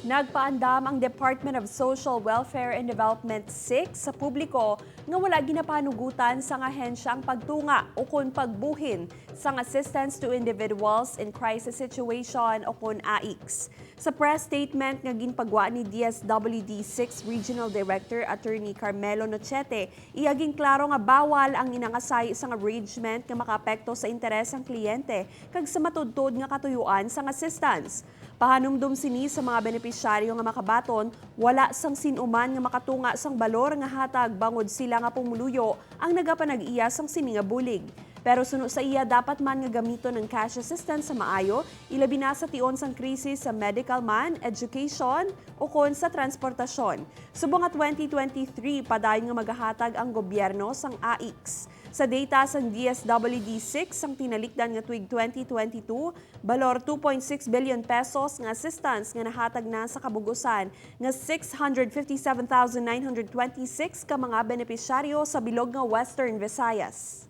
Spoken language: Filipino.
Nagpaandam ang Department of Social Welfare and Development 6 sa publiko nga wala ginapanugutan sa ahensya ang pagtunga o kun pagbuhin sang Assistance to Individuals in Crisis Situation o kun AICS. Sa press statement nga ginpagwa ni DSWD 6 Regional Director Attorney Carmelo Nochete, iyaging klaro nga bawal ang inangasay sang arrangement nga makaapekto sa interes ang kliyente kag sa matudtod nga katuyuan sang assistance. Pahanumdum sini sa mga benepisyaryo nga makabaton, wala sang sinuman nga makatunga sang balor nga hatag bangod sila nga pumuluyo ang nagapanag-iya sang sini nga bulig. Pero suno sa iya dapat man nga gamito ng cash assistance sa maayo, ilabi na sa tion sang krisis sa medical man, education o kon sa transportasyon. Subong nga 2023 padayon nga maghahatag ang gobyerno sang AICS. Sa data sang DSWD6 ang tinalikdan nga tuig 2022, balor 2.6 billion pesos nga assistance nga nahatag na sa kabugusan nga 657,926 ka mga benepisyaryo sa bilog nga Western Visayas.